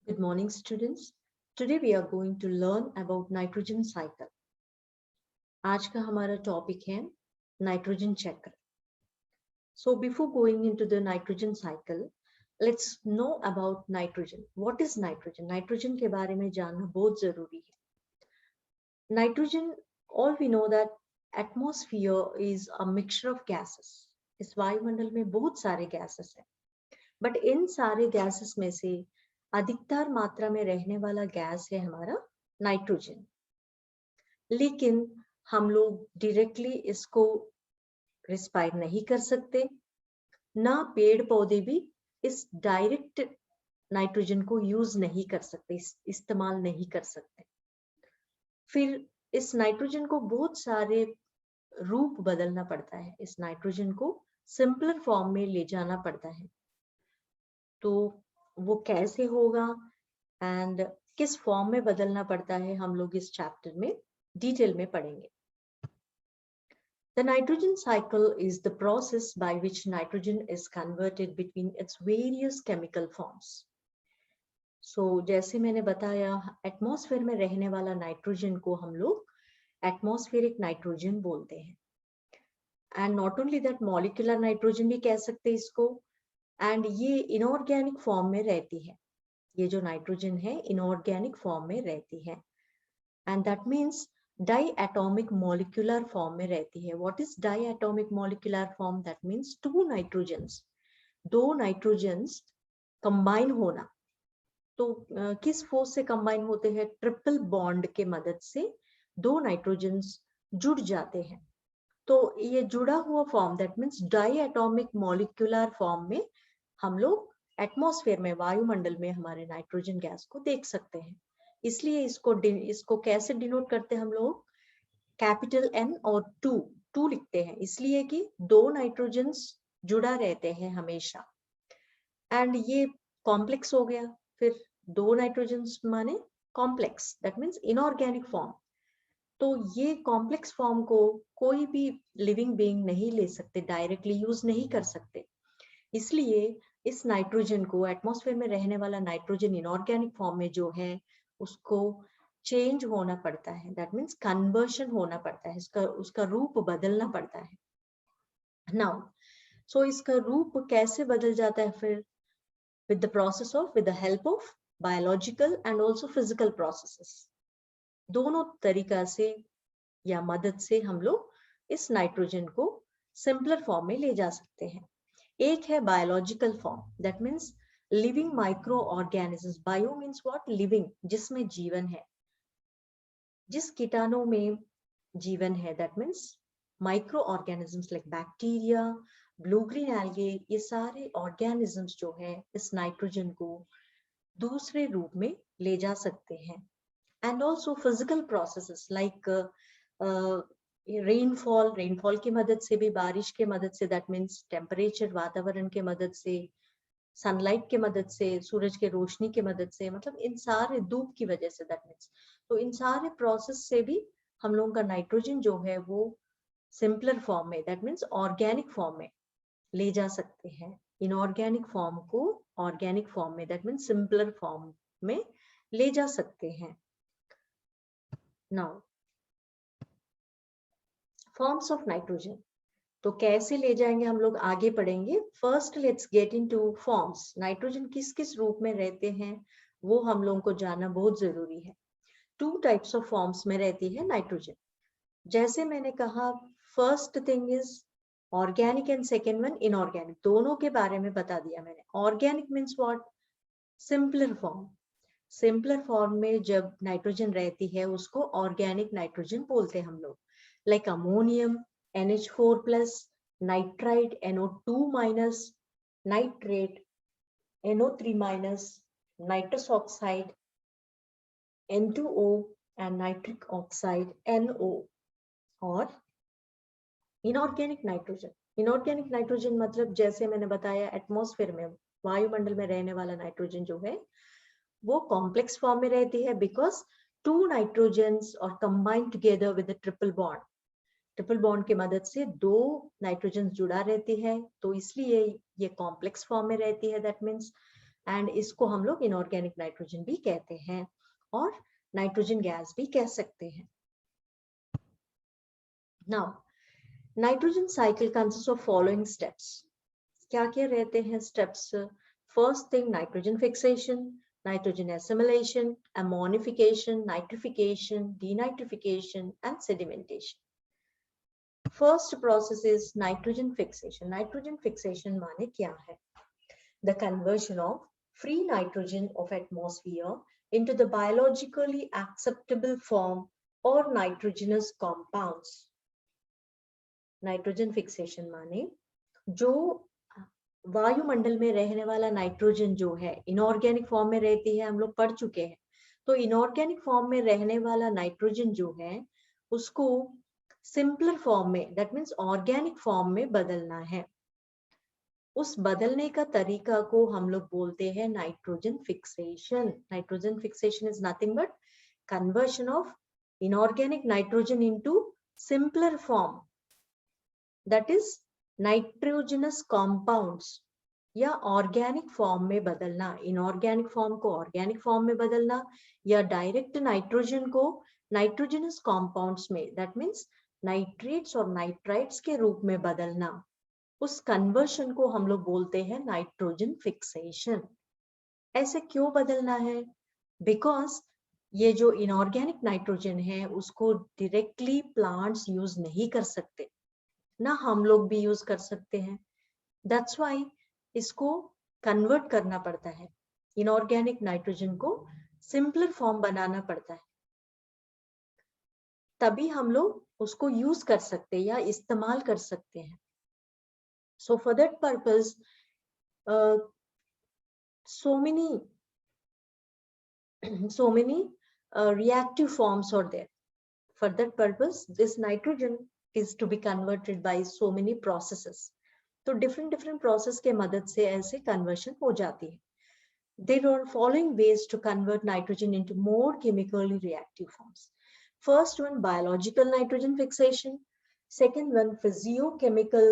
Good morning, students. Today we are going to learn about nitrogen cycle. आज का हमारा topic है nitrogen चक्र. So before going into the nitrogen cycle, let's know about nitrogen. What is nitrogen? Nitrogen के बारे में जानना बहुत जरूरी है. Nitrogen, all we know that atmosphere is a mixture of gases. इस वायुमंडल में बहुत सारे gases हैं. But इन सारे gases में से अधिकतर मात्रा में रहने वाला गैस है हमारा नाइट्रोजन. लेकिन हम लोग डायरेक्टली इसको रिस्पायर नहीं कर सकते, ना पेड़ पौधे भी इस डायरेक्ट नाइट्रोजन को यूज नहीं कर सकते, इस्तेमाल नहीं कर सकते. फिर इस नाइट्रोजन को बहुत सारे रूप बदलना पड़ता है. इस नाइट्रोजन को सिंपलर फॉर्म में ले जाना पड़ता है. तो वो कैसे होगा एंड किस फॉर्म में बदलना पड़ता है, हम लोग इस चैप्टर में डिटेल में पढ़ेंगे. The nitrogen cycle is the process by which nitrogen is converted between its various chemical forms. So जैसे मैंने बताया, एटमॉस्फेयर में रहने वाला नाइट्रोजन को हम लोग एटमॉस्फेरिक नाइट्रोजन बोलते हैं. And not only that, molecular nitrogen भी कह सकते हैं इसको. एंड ये इनऑर्गेनिक फॉर्म में रहती है. ये जो नाइट्रोजन है इनऑर्गेनिक फॉर्म में रहती है. And that means diatomic molecular form में रहती है. What is diatomic molecular form? That means two nitrogens, दो नाइट्रोजन्स कंबाइन होना. तो किस फोर्स से कंबाइन होते हैं? ट्रिपल बॉन्ड के मदद से दो नाइट्रोजन्स जुड़ जाते हैं. तो ये जुड़ा हुआ form, that means diatomic molecular form में हम लोग एटमॉस्फेयर में, वायुमंडल में हमारे नाइट्रोजन गैस को देख सकते हैं. इसलिए इसको कैसे डिनोट करते हैं हम लोग? कैपिटल N और 2 लिखते हैं, इसलिए कि दो नाइट्रोजन्स जुड़ा रहते हैं हमेशा. एंड ये कॉम्प्लेक्स हो गया. फिर दो नाइट्रोजन्स माने complex, that means inorganic form. तो ये कॉम्प्लेक्स फॉर्म को कोई भी लिविंग बीइंग नहीं ले सकते, डायरेक्टली यूज नहीं कर सकते. इसलिए इस नाइट्रोजन को, एटमॉस्फेयर में रहने वाला नाइट्रोजन इनऑर्गेनिक फॉर्म में जो है उसको चेंज होना पड़ता है. दैट मीन्स कन्वर्शन होना पड़ता है, उसका रूप बदलना पड़ता है. नाउ सो इसका रूप कैसे बदल जाता है? फिर with the help of biological and also physical processes. दोनों तरीका से या मदद से हम लोग इस नाइट्रोजन को सिंपलर फॉर्म में ले जा सकते हैं. एक है biological form, that means living micro organisms. Bio means what? Living, जिसमें जीवन है, जिस कीटाणु में जीवन है. That means micro organisms like bacteria, blue green algae, ये सारे ऑर्गेनिजम्स जो है इस नाइट्रोजन को दूसरे रूप में ले जा सकते हैं. And also physical processes like rainfall की मदद से भी, बारिश के मदद से, दैट मीन्स टेम्परेचर, वातावरण के मदद से, सनलाइट के मदद से, सूरज के रोशनी के मदद से, मतलब इन सारे, धूप की वजह से, दैट मीन्स. तो इन सारे प्रोसेस से भी हम लोगों का नाइट्रोजन जो है वो सिंपलर फॉर्म में, दैट मीन्स ऑर्गेनिक फॉर्म में ले जा सकते हैं. इनऑर्गेनिक फॉर्म को ऑर्गेनिक फॉर्म में, दैट मीन्स सिंपलर फॉर्म में ले जा सकते हैं. नाउ फॉर्म्स ऑफ नाइट्रोजन, तो कैसे ले जाएंगे हम लोग, आगे पढ़ेंगे. First let's get into forms. Nitrogen किस किस रूप में रहते हैं वो हम लोगों को जानना बहुत जरूरी है. 2 टाइप्स ऑफ फॉर्म्स में रहती है नाइट्रोजन. जैसे मैंने कहा, first thing is organic and second one inorganic. दोनों के बारे में बता दिया मैंने. Organic means what? Simpler form. Simpler form में जब नाइट्रोजन रहती है उसको ऑर्गेनिक नाइट्रोजन बोलते हैं हम लोग. Like ammonium NH4+, nitrite NO2-, nitrate NO3-, nitrous oxide N2O and nitric oxide NO. और इनऑर्गेनिक नाइट्रोजन. इनऑर्गेनिक नाइट्रोजन मतलब जैसे मैंने बताया, एटमॉस्फेयर में, वायुमंडल में रहने वाला नाइट्रोजन जो है वो कॉम्प्लेक्स फॉर्म में रहती है, बिकॉज 2 नाइट्रोजन्स और combined together with triple bond. Triple bond की मदद से 2 नाइट्रोजन जुड़ा रहती है, तो इसलिए ये कॉम्प्लेक्स फॉर्म में रहती है. दैट मीन्स एंड इसको हम लोग इनऑर्गेनिक नाइट्रोजन भी कहते हैं और नाइट्रोजन गैस भी कह सकते हैं। Now nitrogen cycle consist of following steps. क्या क्या रहते हैं steps? First thing, nitrogen fixation, nitrogen assimilation, ammonification, nitrification, denitrification, and sedimentation. First process is nitrogen fixation. Nitrogen fixation माने क्या है? The conversion of free nitrogen of atmosphere into the biologically acceptable form or nitrogenous compounds. Nitrogen fixation माने जो वायुमंडल में रहने वाला nitrogen जो है इनऑर्गेनिक फॉर्म में रहती है, हम लोग पढ़ चुके हैं। तो इनऑर्गेनिक फॉर्म में रहने वाला नाइट्रोजन जो है उसको सिंपलर फॉर्म में, दैट मीन्स ऑर्गेनिक फॉर्म में बदलना है। उस बदलने का तरीका को हम लोग बोलते हैं nitrogen fixation. Nitrogen fixation is nothing but conversion of inorganic nitrogen into simpler form, that is nitrogenous compounds, या ऑर्गेनिक फॉर्म में बदलना, इनऑर्गेनिक फॉर्म को ऑर्गेनिक फॉर्म में बदलना, या डायरेक्ट नाइट्रोजन को नाइट्रोजनस कॉम्पाउंड्स में, दैट मीन्स नाइट्रेट्स और नाइट्राइट्स के रूप में बदलना। उस कन्वर्शन को हम लोग बोलते हैं नाइट्रोजन फिक्सेशन। ऐसे क्यों बदलना है? बिकॉज ये जो इनऑर्गेनिक नाइट्रोजन है उसको डायरेक्टली प्लांट्स यूज नहीं कर सकते, ना हम लोग भी यूज कर सकते हैं। दैट्स वाई इसको कन्वर्ट करना पड़ता है, इनऑर्गेनिक नाइट्रोजन को सिंपलर फॉर्म बनाना पड़ता है, तभी हम लोग उसको यूज कर सकते हैं या इस्तेमाल कर सकते हैं। So for that purpose so many reactive forms are there. For that purpose, this nitrogen is to be converted by so many processes. तो different process के मदद से ऐसे conversion हो जाती है. There are following ways to convert nitrogen into more chemically reactive forms. First one, biological nitrogen fixation. Second one, physiochemical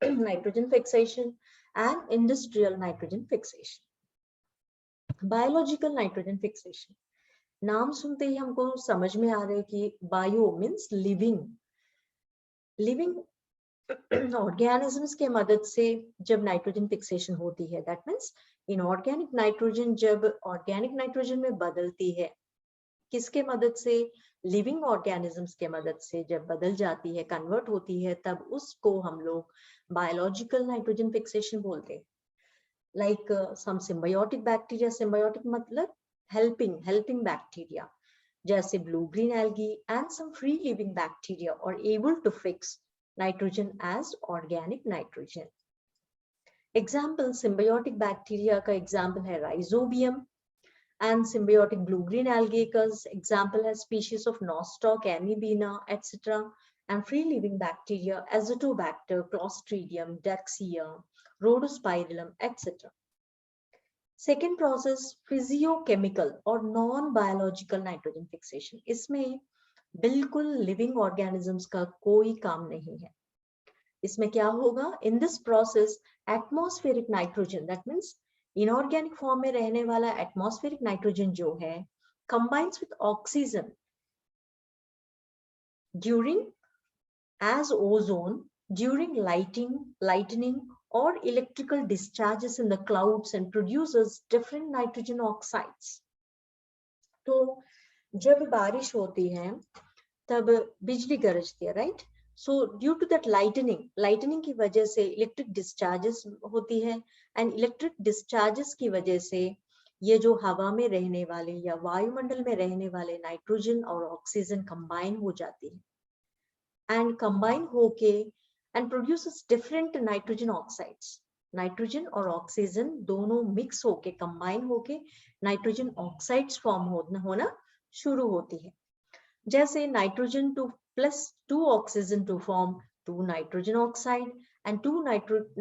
nitrogen fixation, and industrial nitrogen fixation. Biological nitrogen fixation. नाम सुनते ही हमको समझ में आ रहा है कि बायो मीन्स लिविंग ऑर्गेनिजम्स के मदद से जब नाइट्रोजन फिक्सेशन होती है, दैट मीन्स इनऑर्गेनिक नाइट्रोजन जब ऑर्गेनिक नाइट्रोजन में बदलती है, किसके मदद से? लिविंग ऑर्गेनिजम्स के मदद से जब बदल जाती है, कन्वर्ट होती है, तब उसको हम लोग बायोलॉजिकल नाइट्रोजन फिक्सेशन बोलते हैं। Like some symbiotic bacteria, symbiotic मतलब helping bacteria, जैसे blue green algae and some free living bacteria are able to fix nitrogen as organic nitrogen. Example, symbiotic bacteria का example है rhizobium, and symbiotic blue green algae का example है species of Nostoc, Amebina, etc. and free living bacteria Azotobacter, Clostridium, Dexia, Rhodospirillum, etc. Second process physiochemical और non biological nitrogen fixation. इसमें बिल्कुल living organisms का कोई काम नहीं है। इसमें क्या होगा? In this process atmospheric nitrogen, that means inorganic form में रहने वाला एटमॉस्फेरिक नाइट्रोजन जो है combines with oxygen during as ozone during lightning or electrical discharges in the clouds and produces different nitrogen oxides. तो जब बारिश होती है तब बिजली गरजती है, right? So due to that lightning की वजह से इलेक्ट्रिक डिस्चार्जेस होती है, एंड इलेक्ट्रिक डिस्चार्जेस की वजह से ये जो हवा में रहने वाले या वायुमंडल में रहने वाले नाइट्रोजन और ऑक्सीजन कंबाइन हो जाती है and combine होके and produces different nitrogen oxides. Nitrogen और ऑक्सीजन दोनों मिक्स होके कंबाइन होके नाइट्रोजन ऑक्साइड्स फॉर्म होना शुरू होती है। जैसे nitrogen two plus 2 oxygen two form 2 nitrogen oxide and 2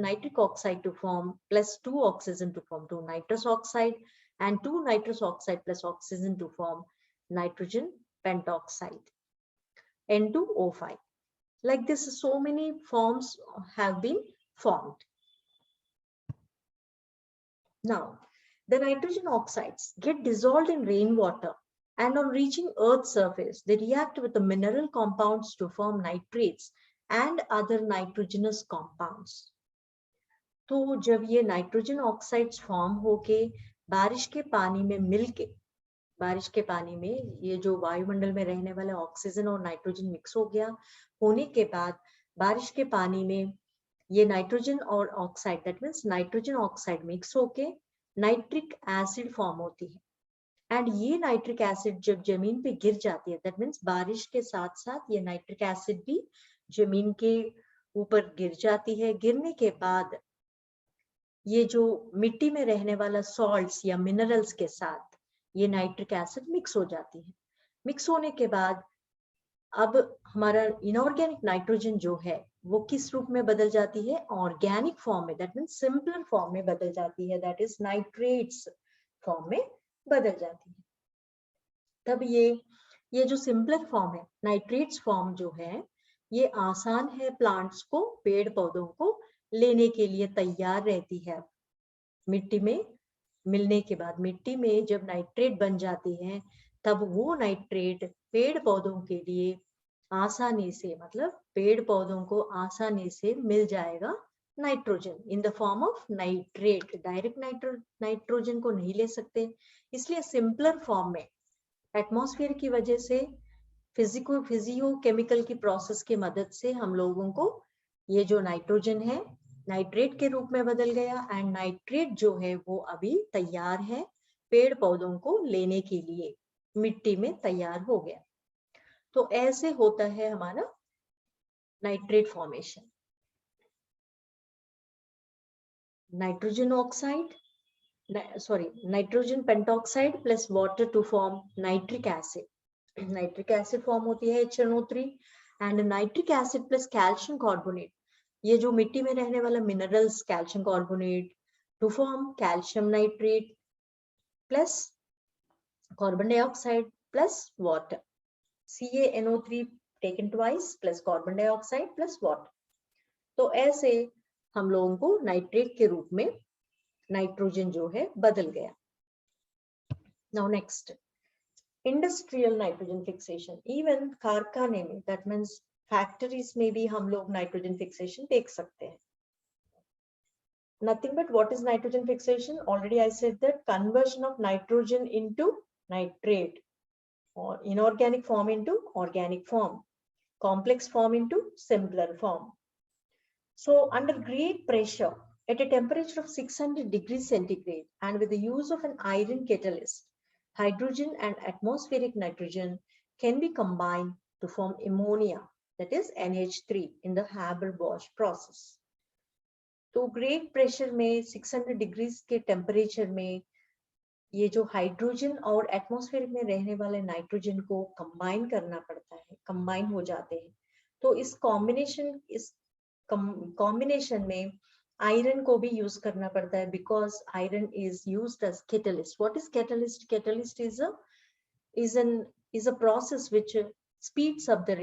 nitric oxide to form plus 2 oxygen to form 2 nitrous oxide and 2 nitrous oxide plus oxygen to form nitrogen pentoxide N2O5. Like this, so many forms have been formed. Now, the nitrogen oxides get dissolved in rainwater, and on reaching Earth's surface, they react with the mineral compounds to form nitrates and other nitrogenous compounds. तो जब ये nitrogen oxides form होके बारिश के पानी में मिलके, बारिश के पानी में ये जो वायुमंडल में रहने वाले ऑक्सीजन और नाइट्रोजन मिक्स हो गया, होने के बाद बारिश के पानी में ये नाइट्रोजन और oxide, that means nitrogen oxide mix होके नाइट्रिक एसिड फॉर्म होती है। एंड ये नाइट्रिक एसिड जब जमीन पे गिर जाती है, दैट मीन्स बारिश के साथ साथ ये नाइट्रिक एसिड भी जमीन के ऊपर गिर जाती है। गिरने के बाद ये जो मिट्टी में रहने वाला सॉल्ट्स या मिनरल्स के साथ ये नाइट्रिक एसिड मिक्स हो जाती है। मिक्स होने के बाद अब हमारा इनऑर्गेनिक नाइट्रोजन जो है वो किस रूप में बदल जाती है? ऑर्गेनिक फॉर्म में, दैट मीन्स सिंपलर फॉर्म में बदल जाती है, दैट इज नाइट्रेट्स फॉर्म में बदल जाती है। तब ये जो सिंपलर फॉर्म है, नाइट्रेट्स फॉर्म जो है, ये आसान है प्लांट्स को, पेड़ पौधों को लेने के लिए तैयार रहती है। मिट्टी में मिलने के बाद मिट्टी में जब नाइट्रेट बन जाती है, तब वो नाइट्रेट पेड़ पौधों के लिए आसानी से, मतलब पेड़ पौधों को आसानी से मिल जाएगा nitrogen in the form of nitrate. Direct nitrogen को नहीं ले सकते, इसलिए सिंपलर फॉर्म में एटमॉस्फेयर की वजह से फिजियो केमिकल की प्रोसेस की मदद से हम लोगों को ये जो नाइट्रोजन है नाइट्रेट के रूप में बदल गया, एंड नाइट्रेट जो है वो अभी तैयार है पेड़ पौधों को लेने के लिए, मिट्टी में तैयार हो गया। तो ऐसे होता है हमारा nitrate formation. Nitrogen oxide, nitrogen pentoxide plus water to form nitric acid. Nitric acid form होती है HNO3, and nitric acid plus calcium carbonate, ये जो मिट्टी में रहने वाला minerals calcium carbonate to form calcium nitrate plus carbon dioxide plus water, CaNO3 taken twice plus carbon dioxide plus water. तो ऐसे हम लोगों को नाइट्रेट के रूप में नाइट्रोजन जो है बदल गया। Now next, industrial nitrogen fixation. Even कारखाने में, दैट मीन्स फैक्ट्रीज में भी हम लोग नाइट्रोजन फिक्सेशन देख सकते हैं। Nothing but what is nitrogen fixation? Already I said that conversion of nitrogen into nitrate, or inorganic form into organic form, complex form into simpler form. So under great pressure at a temperature of 600 degrees centigrade and with the use of an iron catalyst, hydrogen and atmospheric nitrogen can be combined to form ammonia, that is NH3, in the Haber-Bosch process. तो great pressure में 600 degrees के temperature में ये जो hydrogen और atmosphere में रहने वाले नाइट्रोजन को कंबाइन करना पड़ता है, कंबाइन हो जाते हैं। तो इस कॉम्बिनेशन में आयरन को भी यूज करना पड़ता है, because iron is used as catalyst. What is catalyst? Catalyst is a process which speeds up the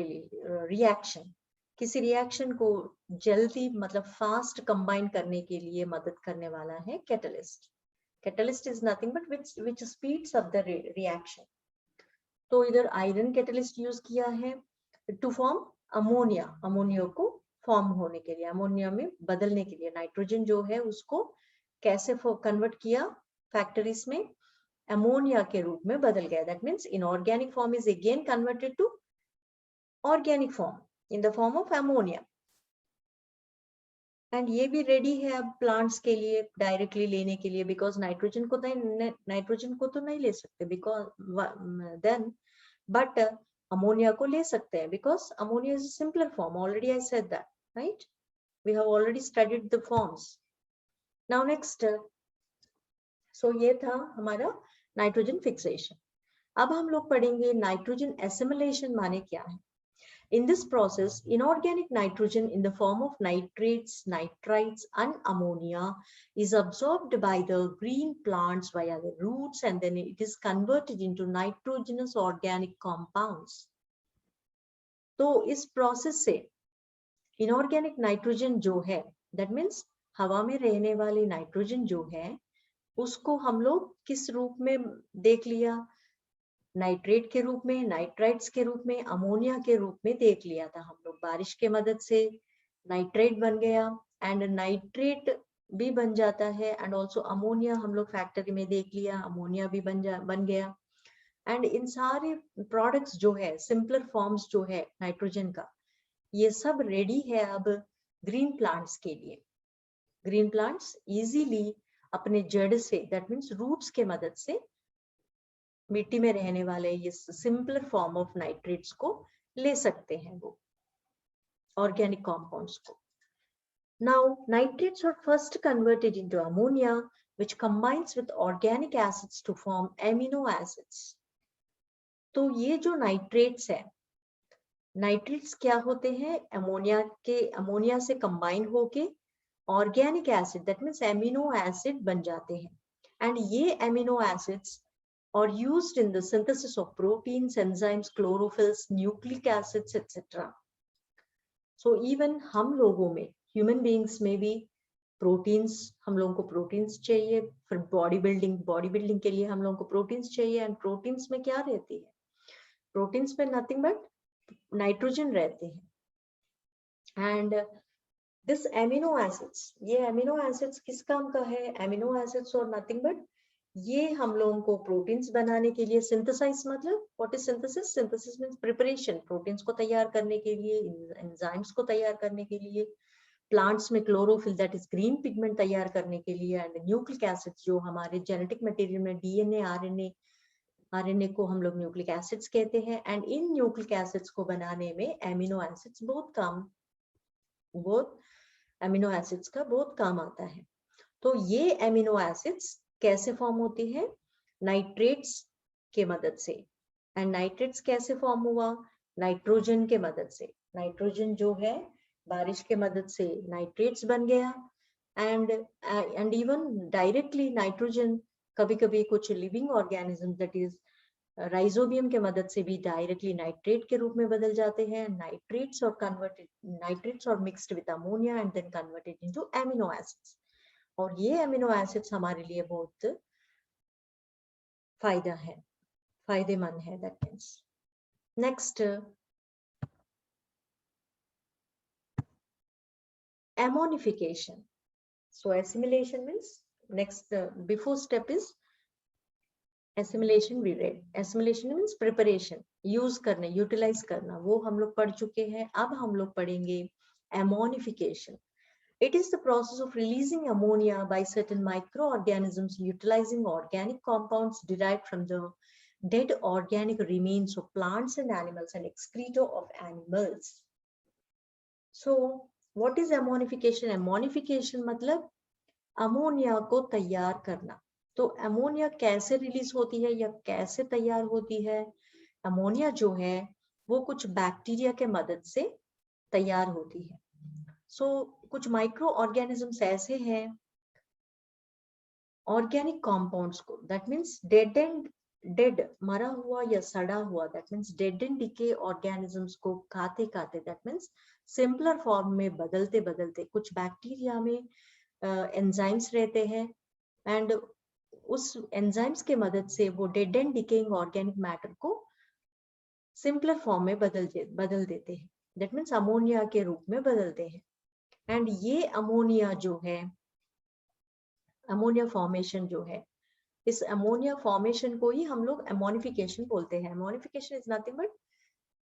reaction. किसी रिएक्शन को जल्दी, मतलब फास्ट कंबाइन करने के लिए मदद करने वाला है catalyst. Catalyst is nothing but which speeds up the reaction. तो इधर आयरन कैटलिस्ट यूज किया है टू फॉर्म अमोनिया, अमोनिया को फॉर्म होने के लिए, अमोनिया में बदलने के लिए। नाइट्रोजन जो है उसको कैसे कन्वर्ट किया फैक्ट्रीज में? अमोनिया के रूप में बदल गया। That means inorganic form is again converted to organic form in the form of ammonia, and ये भी रेडी है अब प्लांट्स के लिए डायरेक्टली लेने के लिए, बिकॉज नाइट्रोजन को तो नहीं ले सकते, बिकॉज देन बट अमोनिया को ले सकते हैं, because ammonia is simpler form. Already I said that, right? We have already studied the forms. Now next, so ये था हमारा नाइट्रोजन फिक्सेशन। अब हम लोग पढ़ेंगे नाइट्रोजन एसिमिलेशन माने क्या है। In this process, inorganic nitrogen in the form of nitrates, nitrites, and ammonia is absorbed by the green plants via the roots, and then it is converted into nitrogenous organic compounds. तो इस process से inorganic nitrogen जो है, that means हवा में रहने वाली nitrogen जो है, उसको हम लोग किस रूप में देख लिया, नाइट्रेट के रूप में, नाइट्राइट्स के रूप में, अमोनिया के रूप में देख लिया था हम लोग। बारिश के मदद से नाइट्रेट बन गया एंड नाइट्रेट भी बन जाता है एंड ऑल्सो अमोनिया हम लोग फैक्ट्री में देख लिया, अमोनिया भी बन गया। एंड इन सारे प्रोडक्ट्स जो है, सिंपलर फॉर्म्स जो है नाइट्रोजन का, ये सब रेडी है अब ग्रीन प्लांट्स के लिए। ग्रीन प्लांट्स इजीली अपने जड़ से, दैट मीन्स रूट्स के मदद से मिट्टी में रहने वाले ये सिंपलर फॉर्म ऑफ नाइट्रेट्स को ले सकते हैं, वो ऑर्गेनिक कंपाउंड्स को। Now nitrates are first converted into ammonia, which combines with organic acids to form amino acids. तो ये जो नाइट्रेट्स है, नाइट्रेट्स क्या होते हैं, अमोनिया से कंबाइन होके organic acid, that means amino acid बन जाते हैं। एंड ये amino acids are used in the synthesis of proteins, enzymes, chlorophylls, nucleic acids, etc. So even हम लोगों में, human beings में भी प्रोटीन्स, हम लोगों को प्रोटीन्स चाहिए फिर बॉडी बिल्डिंग के लिए हम लोगों को प्रोटीन्स चाहिए। एंड प्रोटीन्स में क्या रहती है, प्रोटीन्स में नथिंग बट नाइट्रोजन रहते हैं। एंड दिस एमिनो एसिड्स, ये एमिनो एसिड्स किस काम का है, एमिनो एसिड्स और नथिंग बट ये हम लोगों को प्रोटीन्स बनाने के लिए सिंथेसाइज, मतलब what is synthesis, synthesis means preparation, proteins को तैयार करने के लिए, एंजाइम्स को तैयार करने के लिए, प्लांट्स में chlorophyll that is green pigment तैयार करने के लिए, एंड न्यूक्लिक एसिड्स जो हमारे जेनेटिक मटेरियल में डीएनए आरएनए को हम लोग न्यूक्लिक एसिड्स कहते हैं। एंड इन न्यूक्लिक एसिड्स को बनाने में एमिनो एसिड्स बहुत एमिनो एसिड्स का बहुत काम आता है। तो ये एमिनो एसिड्स कैसे फॉर्म होती है, नाइट्रेट्स के मदद से। एंड नाइट्रेट्स कैसे फॉर्म हुआ, नाइट्रोजन के मदद से। नाइट्रोजन जो है बारिश के मदद से नाइट्रेट्स बन गया। एंड इवन डायरेक्टली नाइट्रोजन कभी कभी कुछ living organism that is rhizobium के मदद से भी डायरेक्टली नाइट्रेट के रूप में बदल जाते हैं। नाइट्रेट्स और mixed with ammonia and then converted into amino acids. और ये एमिनो एसिड्स हमारे लिए बहुत फायदेमंद है। That means next ammonification. So assimilation means next before step is assimilation. We read assimilation means preparation, use करना, utilize करना, वो हम लोग पढ़ चुके हैं। अब हम लोग पढ़ेंगे ammonification. It is the process of releasing ammonia by certain microorganisms utilizing organic compounds derived from the dead organic remains of plants and animals and excreta of animals. So what is ammonification? Ammonification मतलब ammonia को तैयार करना। तो ammonia कैसे release होती है या कैसे तैयार होती है, अमोनिया जो है वो कुछ बैक्टीरिया के मदद से तैयार होती है। कुछ माइक्रो ऑर्गेनिजम्स ऐसे हैं, ऑर्गेनिक कंपाउंड्स को, दैट मीन्स डेड मरा हुआ या सड़ा हुआ, that means dead and decay organisms को खाते दैट मीन्स सिंपलर फॉर्म में बदलते कुछ बैक्टीरिया में एंजाइम्स रहते हैं एंड उस एंजाइम्स के मदद से वो dead and decaying organic matter को सिंपलर फॉर्म में बदल देते हैं, दैट मीन्स अमोनिया के रूप में बदलते हैं। एंड ये अमोनिया जो है, अमोनिया फॉर्मेशन जो है, इस अमोनिया फॉर्मेशन को ही हम लोग अमोनिफिकेशन बोलते हैं। Ammonification is nothing but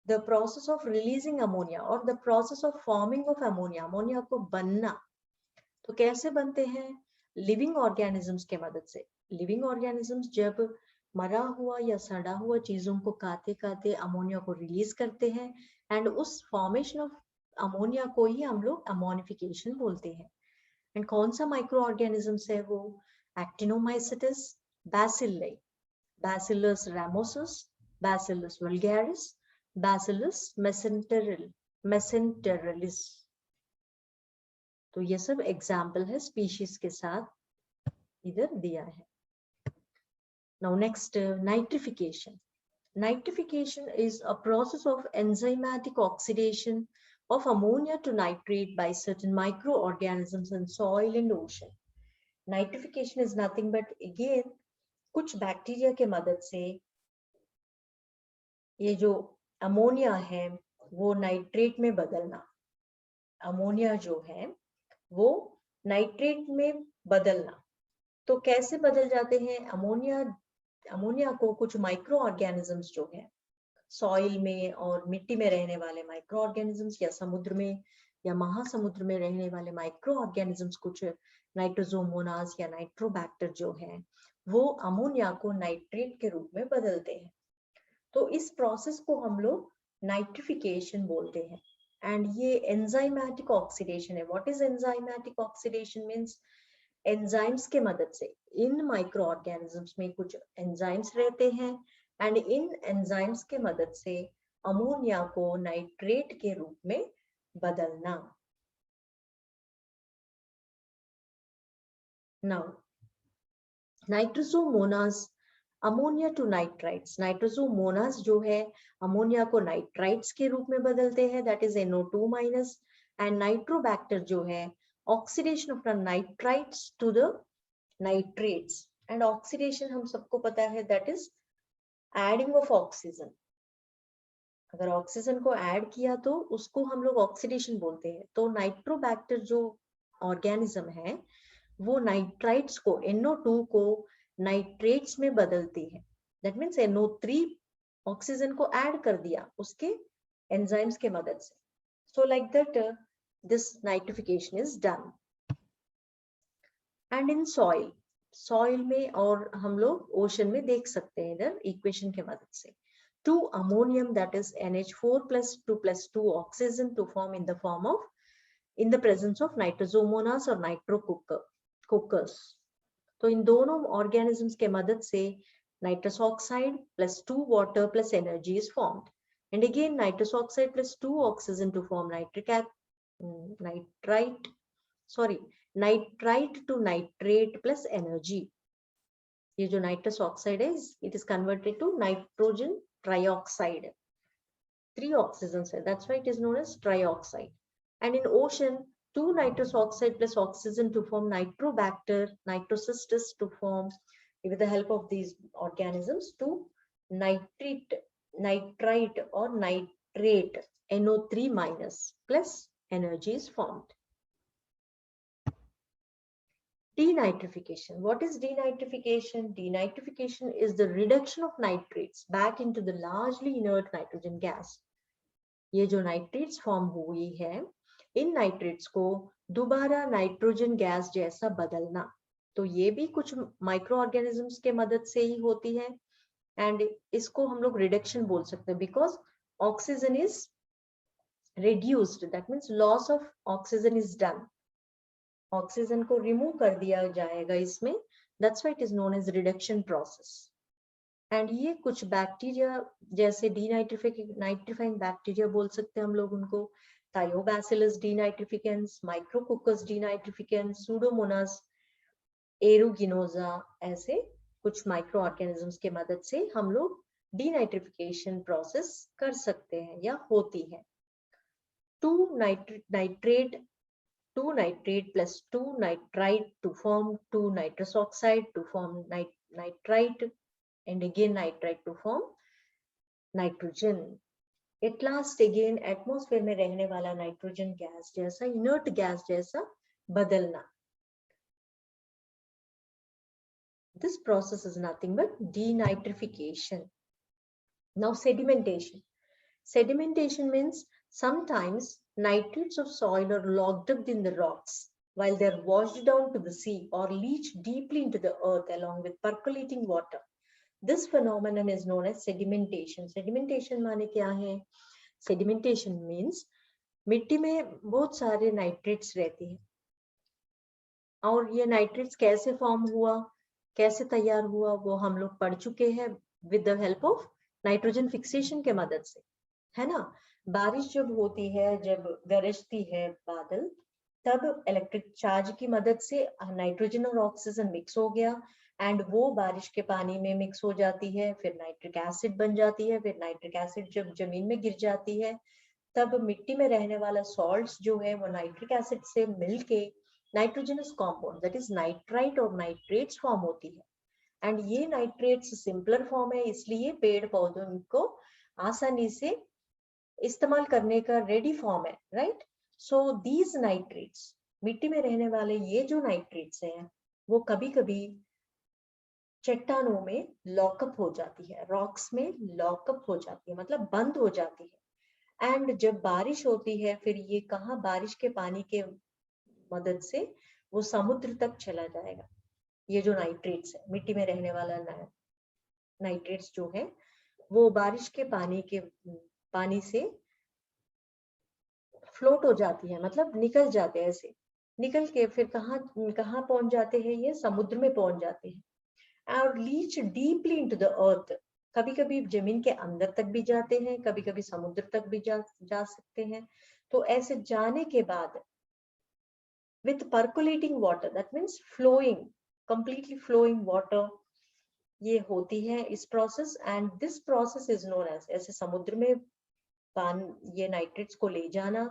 the process of releasing ammonia और the process of forming of ammonia, ammonia को बनना। तो कैसे बनते हैं, लिविंग ऑर्गेनिजम्स के मदद से। लिविंग ऑर्गेनिजम्स जब मरा हुआ या सड़ा हुआ चीजों को खाते अमोनिया को रिलीज करते हैं एंड उस फॉर्मेशन ऑफ अमोनिया को ही हम लोग अमोनिफिकेशन बोलते हैं। एंड कौन सा माइक्रो ऑर्गेनिजम्स है वो, actinomycetes, bacilli, bacillus ramosus, bacillus vulgaris, bacillus mesentericus. तो ये सब एग्जाम्पल है, स्पीशीज के साथ इधर दिया है। Now next, nitrification. Nitrification is a process of enzymatic oxidation of ammonia to nitrate by certain microorganisms in soil and ocean. Nitrification is nothing but again कुछ बैक्टीरिया के मदद से ये जो अमोनिया है वो नाइट्रेट में बदलना, अमोनिया जो है वो नाइट्रेट में बदलना। तो कैसे बदल जाते हैं अमोनिया? अमोनिया को कुछ माइक्रो ऑर्गेनिजम्स जो है सॉइल में और मिट्टी में रहने वाले माइक्रो ऑर्गेनिजम्स, या समुद्र में या महासमुद्र में रहने वाले माइक्रो ऑर्गेनिजम्स, कुछ नाइट्रोजोमोनास या नाइट्रोबैक्टर जो है वो अमोनिया को नाइट्रेट के रूप में बदलते हैं। तो इस प्रोसेस को हम लोग नाइट्रिफिकेशन बोलते हैं। एंड ये एंजाइमेटिक ऑक्सीडेशन है। What is enzymatic oxidation? Means enzymes के मदद से, इन माइक्रो ऑर्गेनिजम्स में कुछ एंजाइम्स रहते हैं एंड इन एंजाइम्स के मदद से अमोनिया को नाइट्रेट के रूप में बदलना। Now nitrosomonas ammonia to nitrites. Nitrosomonas जो है अमोनिया को नाइट्राइट्स के रूप में बदलते हैं, that is NO2 minus. And nitrobacter जो है oxidation of the nitrites to the nitrates. And oxidation हम सबको पता है that is adding of oxygen. अगर ऑक्सीजन को ऐड किया तो उसको हम लोग ऑक्सीडेशन बोलते हैं। तो नाइट्रोबैक्टर जो ऑर्गेनिज्म है वो नाइट्राइट्स को, NO2 को नाइट्रेट्स में बदलती है। दैट मीन्स NO3 ऑक्सीजन को ऐड कर दिया उसके एंजाइम्स के मदद से। So like that this nitrification is done. And in soil, soil में और हम लोग ओशन में देख सकते हैं इधर इक्वेशन के मदद से, 2 ammonium that is NH4 plus 2 oxygen to form in the form of, in the presence of nitrosomonas or nitrococcus। तो इन दोनों ऑर्गेनिजम्स के मदद से nitrous oxide plus 2 water plus energy is formed, and again nitrous oxide plus 2 oxygen to form nitrite to nitrate plus energy। ये जो nitrous oxide है it is converted to nitrogen trioxide, 3 oxygens है, that's why it is known as trioxide। And in ocean, 2 nitrous oxide plus oxygen to form nitrobacter, nitrocystis to form, with the help of these organisms, to nitrite or nitrate, NO3 minus plus energy is formed। Denitrification. What is denitrification? Denitrification is the reduction of nitrates back into the largely inert nitrogen gas। ये जो nitrates form हुई है, इन nitrates को दोबारा nitrogen gas जैसा बदलना, तो ये भी कुछ माइक्रो ऑर्गेनिजम्स के मदद से ही होती है। एंड इसको हम लोग रिडक्शन बोल सकते हैं because oxygen is reduced, that means loss of oxygen is done. Oxygen को रिमूव कर दिया जाएगा इसमें, that's why it is known as reduction process. And ये कुछ बैक्टीरिया जैसे नाइट्रिफाइंग बैक्टीरिया बोल सकते हैं हम लोग उनको, थायोबैसिलस डीनाइट्रिफिकेंस, माइक्रोकोकस डीनाइट्रिफिकेंस, सूडोमोनास एरुगिनोजा, ऐसे कुछ माइक्रो ऑर्गेनिजम्स के मदद से हम लोग डीनाइट्रिफिकेशन प्रोसेस कर सकते हैं या होती है। 2 nitrate plus 2 nitrite to form 2 nitrous oxide to form nitrite, and again nitrite to form nitrogen। At last again atmosphere में रहने वाला नाइट्रोजन गैस जैसा, इनर्ट गैस जैसा बदलना। This process is nothing but denitrification। Now sedimentation. Sedimentation means sometimes nitrates of soil are locked up in the rocks while they are washed down to the sea or leach deeply into the earth along with percolating water। This phenomenon is known as sedimentation। Sedimentation माने क्या है? Sedimentation means मिट्टी में बहुत सारे nitrates रहते हैं और ये नाइट्रेट्स कैसे फॉर्म हुआ, कैसे तैयार हुआ, वो हम लोग पढ़ चुके हैं with the help of nitrogen fixation के मदद से, है ना। बारिश जब होती है, जब गरजती है बादल, तब इलेक्ट्रिक चार्ज की मदद से नाइट्रोजन और ऑक्सीजन मिक्स हो गया एंड वो बारिश के पानी में मिक्स हो जाती है, फिर नाइट्रिक एसिड बन जाती है। फिर नाइट्रिक एसिड जब जमीन में गिर जाती है तब मिट्टी में रहने वाला सॉल्ट्स जो है वो नाइट्रिक एसिड से मिलके nitrogenous compound that is nitrite और नाइट्रेट्स फॉर्म होती है। एंड ये नाइट्रेट्स सिंपलर फॉर्म है, इसलिए पेड़ पौधों को आसानी से इस्तेमाल करने का रेडी फॉर्म है, राइट। सो दीज नाइट्रेट्स, मिट्टी में रहने वाले ये जो नाइट्रेट्स हैं वो कभी कभी चट्टानों में लॉकअप हो जाती है, रॉक्स में लॉकअप हो जाती है, मतलब बंद हो जाती है। एंड जब बारिश होती है फिर ये कहाँ, बारिश के पानी के मदद से वो समुद्र तक चला जाएगा। ये जो नाइट्रेट्स है, मिट्टी में रहने वाला नाइट्रेट्स जो है वो बारिश के पानी से फ्लोट हो जाती है, मतलब निकल जाते हैं, ऐसे निकल के फिर कहाँ कहाँ पहुंच जाते हैं, ये समुद्र में पहुंच जाते हैं और reach deeply into the earth. कभी कभी जमीन के अंदर तक भी जाते हैं, कभी कभी समुद्र तक भी जा सकते हैं। तो ऐसे जाने के बाद with percolating water, that means flowing, completely flowing water, ये होती है इस process. And this process is known as, ऐसे समुद्र में ये नाइट्रेट्स को ले जाना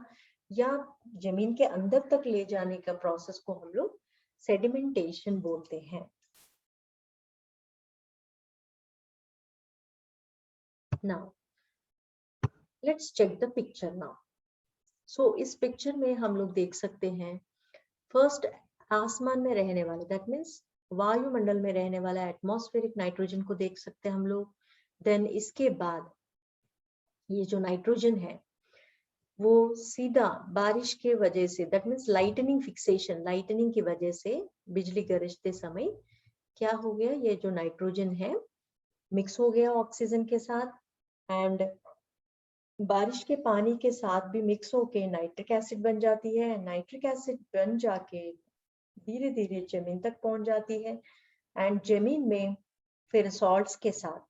या जमीन के अंदर तक ले जाने का प्रोसेस को हम लोग सेडिमेंटेशन बोलते हैं। Now let's check the picture now. So इस पिक्चर में हम लोग देख सकते हैं, फर्स्ट आसमान में रहने वाले, दैट मीन्स वायुमंडल में रहने वाला एटमॉस्फेरिक नाइट्रोजन को देख सकते हैं हम लोग। देन इसके बाद ये जो नाइट्रोजन है वो सीधा बारिश के वजह से, that means lightning fixation, lightning की वजह से बिजली गरजते समय क्या हो गया, ये जो नाइट्रोजन है मिक्स हो गया ऑक्सीजन के साथ एंड बारिश के पानी के साथ भी मिक्स होके नाइट्रिक एसिड बन जाती है। नाइट्रिक एसिड बन जाके धीरे धीरे जमीन तक पहुंच जाती है एंड जमीन में फिर सॉल्ट्स के साथ,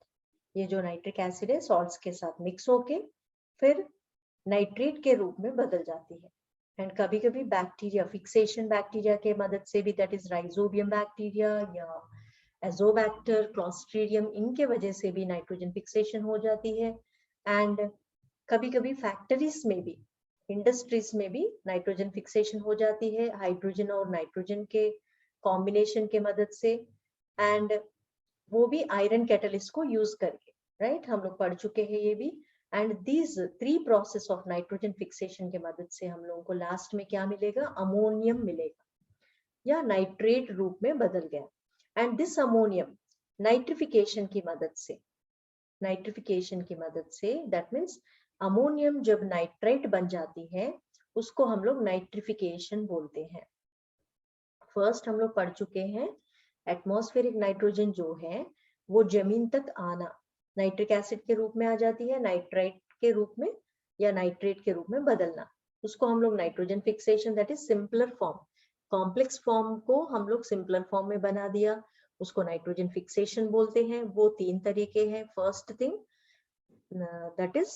ये जो नाइट्रिक एसिड है सॉल्ट्स के साथ मिक्स होके फिर नाइट्रेट के रूप में बदल जाती है। एंड कभी कभी बैक्टीरिया, फिक्सेशन बैक्टीरिया के मदद से भी, दैट इज राइजोबियम बैक्टीरिया या एजोबैक्टर, क्लॉस्ट्रीडियम, इनके वजह से भी नाइट्रोजन फिक्सेशन हो जाती है। एंड कभी कभी फैक्ट्रीज में भी, इंडस्ट्रीज में भी नाइट्रोजन फिक्सेशन हो जाती है हाइड्रोजन और नाइट्रोजन के कॉम्बिनेशन के मदद से। एंड वो भी आयरन कैटलिस्ट को यूज करके, राइट, हम लोग पढ़ चुके हैं ये भी। And these three process of nitrogen fixation के मदद से हम लोगों को लास्ट में क्या मिलेगा, अमोनियम मिलेगा या नाइट्रेट रूप में बदल गया। एंड दिस अमोनियम नाइट्रिफिकेशन की मदद से, दैट मीन्स अमोनियम जब नाइट्रेट बन जाती है उसको हम लोग नाइट्रिफिकेशन बोलते हैं। फर्स्ट हम लोग पढ़ चुके हैं एटमॉस्फेरिक नाइट्रोजन जो है वो जमीन तक आना, नाइट्रिक एसिड के रूप में आ जाती है, नाइट्राइट के रूप में या नाइट्रेट के रूप में बदलना, उसको हम लोग nitrogen fixation, that is simpler form. Complex form को हम लोग सिंपलर फॉर्म में बना दिया, उसको नाइट्रोजन फिक्सेशन बोलते हैं। वो तीन तरीके हैं। First thing that is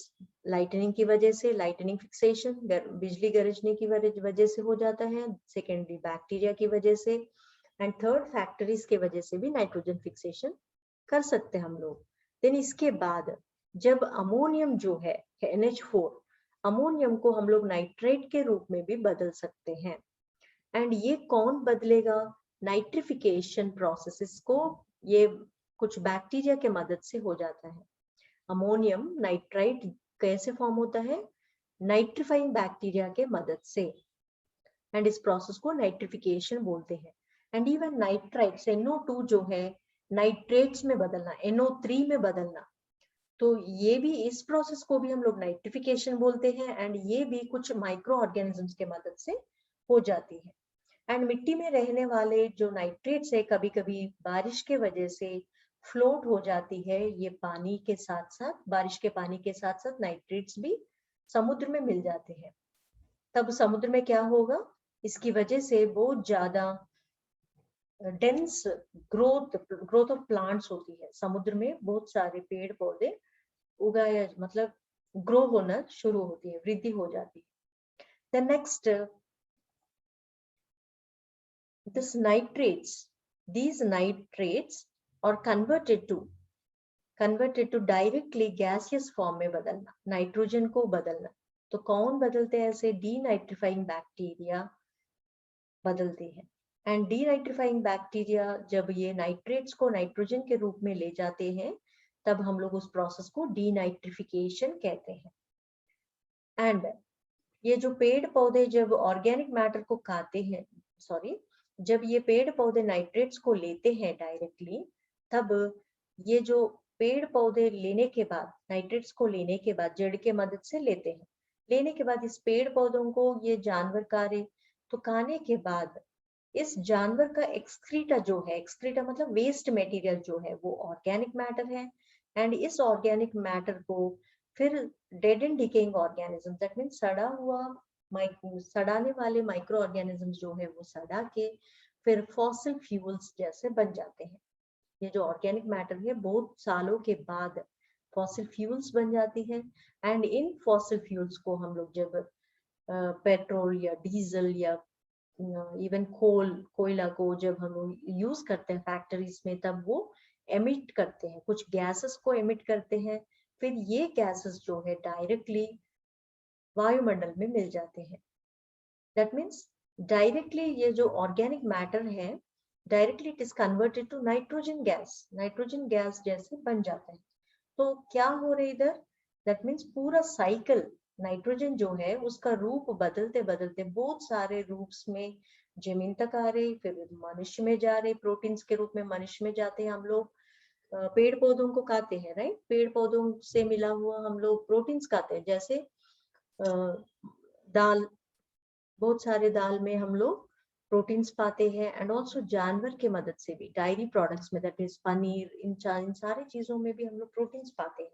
lightning की वजह से, लाइटनिंग फिक्सेशन, बिजली गरजने की वजह से हो जाता है। सेकेंडली बैक्टीरिया की वजह से एंड थर्ड फैक्टरीज के वजह से भी नाइट्रोजन फिक्सेशन कर सकते हैं हम लोग। देन इसके बाद जब अमोनियम जो है NH4, अमोनियम को हम लोग नाइट्रेट के रूप में भी बदल सकते हैं। एंड ये कौन बदलेगा, नाइट्रिफिकेशन प्रोसेस को ये कुछ बैक्टीरिया के मदद से हो जाता है। अमोनियम नाइट्राइट कैसे फॉर्म होता है, नाइट्रीफाइंग बैक्टीरिया के मदद से, एंड इस प्रोसेस को नाइट्रिफिकेशन बोलते हैं। एंड इवन नाइट्राइट्स NO2 जो है नाइट्रेट्स में बदलना, NO3 में बदलना, तो ये भी, इस प्रोसेस को भी हम लोग नाइट्रिफिकेशन बोलते हैं। एंड ये भी कुछ माइक्रो ऑर्गेनिजम्स के मदद से हो जाती है। एंड मिट्टी में रहने वाले जो नाइट्रेट्स है कभी कभी बारिश के वजह से फ्लोट हो जाती है, ये पानी के साथ साथ, बारिश के पानी के साथ साथ नाइट्रेट्स भी समुद्र में मिल जाते हैं। तब समुद्र में क्या होगा, इसकी वजह से बहुत ज्यादा डेंस ग्रोथ ऑफ प्लांट्स होती है। समुद्र में बहुत सारे पेड़ पौधे उगाया, मतलब ग्रो होना शुरू होती है, वृद्धि हो जाती है। The next, these nitrates are converted to directly gaseous form में बदलना, नाइट्रोजन को बदलना। तो कौन बदलते हैं ऐसे, डीनाइट्रीफाइंग बैक्टीरिया बदलती है। एंड डीनाइट्रीफाइंग बैक्टीरिया जब ये नाइट्रेट्स को नाइट्रोजन के रूप में ले जाते हैं, तब हम लोग उस प्रोसेस को डीनाइट्रिफिकेशन कहते हैं। एंड ये जो पेड़ पौधे जब ऑर्गेनिक मैटर को खाते हैं, जब ये पेड़ पौधे नाइट्रेट्स को लेते हैं डायरेक्टली, तब ये जो पेड़ पौधे लेने के बाद, नाइट्रेट्स को लेने के बाद जड़ के मदद से लेते हैं, लेने के बाद इस पेड़ पौधों को ये जानवर खा रहे, तो खाने के बाद इस जानवर का एक्सक्रीटा जो है, एक्सक्रीटा मतलब वेस्ट मटेरियल जो है, वो ऑर्गेनिक मैटर है। एंड इस ऑर्गेनिक मैटर को फिर dead and decaying organism, that means सड़ाने वाले माइक्रो ऑर्गेनिज्म जो है, वो सड़ा के फिर फॉसिल फ्यूल्स जैसे बन जाते हैं। ये जो ऑर्गेनिक मैटर है बहुत सालों के बाद फॉसिल फ्यूल्स बन जाती है। एंड इन फॉसिल फ्यूल्स को हम लोग जब पेट्रोल या डीजल या इवन कोयला को जब हम लोग यूज करते हैं फैक्ट्रीज में, तब वो एमिट करते हैं, कुछ गैसेस को एमिट करते हैं। फिर ये गैसेस जो है डायरेक्टली वायुमंडल में मिल जाते हैं। दैट मीन्स डायरेक्टली ये जो ऑर्गेनिक मैटर है, directly it is converted to nitrogen gas जैसे बन जाता है। तो क्या हो रहा है इधर, दैट मीन्स पूरा साइकिल, नाइट्रोजन जो है उसका रूप बदलते बदलते बहुत सारे रूप्स में जमीन तक आ रहे, फिर मनुष्य में जा रहे, प्रोटीन्स के रूप में मनुष्य में जाते हैं। हम लोग पेड़ पौधों को खाते हैं, राइट, पेड़ पौधों से मिला हुआ हम लोग प्रोटीन्स खाते हैं, जैसे दाल, बहुत सारे दाल में हम लोग प्रोटीन्स पाते हैं। एंड ऑल्सो जानवर के मदद से भी डायरी प्रोडक्ट्स में, दैट इज पनीर, इन सारी चीजों में भी हम लोग प्रोटीन्स पाते हैं।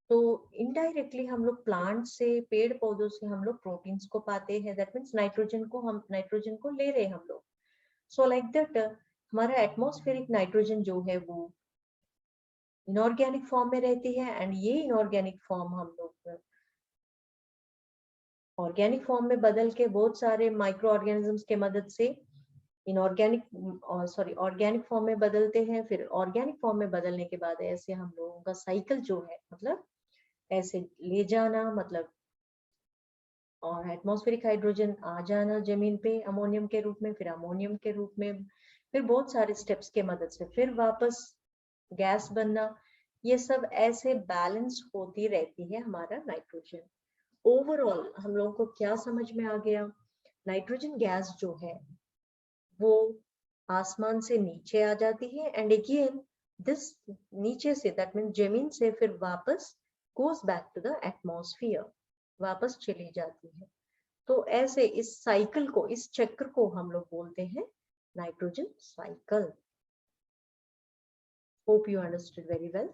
तो इनडायरेक्टली हम लोग प्लांट से, पेड़ पौधों से हम लोग प्रोटीन्स को पाते हैं, दैट मीन्स नाइट्रोजन को ले रहे हैं हम लोग। सो लाइक दैट हमारा एटमॉस्फेरिक नाइट्रोजन जो है वो इनऑर्गेनिक फॉर्म में रहती है। एंड ये इनऑर्गेनिक फॉर्म हम लोग ऑर्गेनिक फॉर्म में बदल के बहुत सारे माइक्रो ऑर्गेनिजम्स के मदद से ऑर्गेनिक फॉर्म में बदलते हैं। फिर ऑर्गेनिक फॉर्म में बदलने के बाद ऐसे हम लोगों का साइकिल जो है, मतलब ऐसे ले जाना, मतलब और एटमॉस्फेरिक हाइड्रोजन आ जाना जमीन पे अमोनियम के रूप में, फिर अमोनियम के रूप में, फिर बहुत सारे स्टेप्स के मदद से फिर वापस गैस बनना, ये सब ऐसे बैलेंस होती रहती है हमारा नाइट्रोजन। ओवरऑल हम लोगों को क्या समझ में आ गया, नाइट्रोजन गैस जो है वो आसमान से नीचे आ जाती है, एंड अगेन दिस नीचे से, दैट मीन जमीन से, फिर वापस goes back to the atmosphere, वापस चली जाती है। तो ऐसे इस साइकिल को, इस चक्र को हम लोग बोलते हैं nitrogen cycle. Hope you understood very well.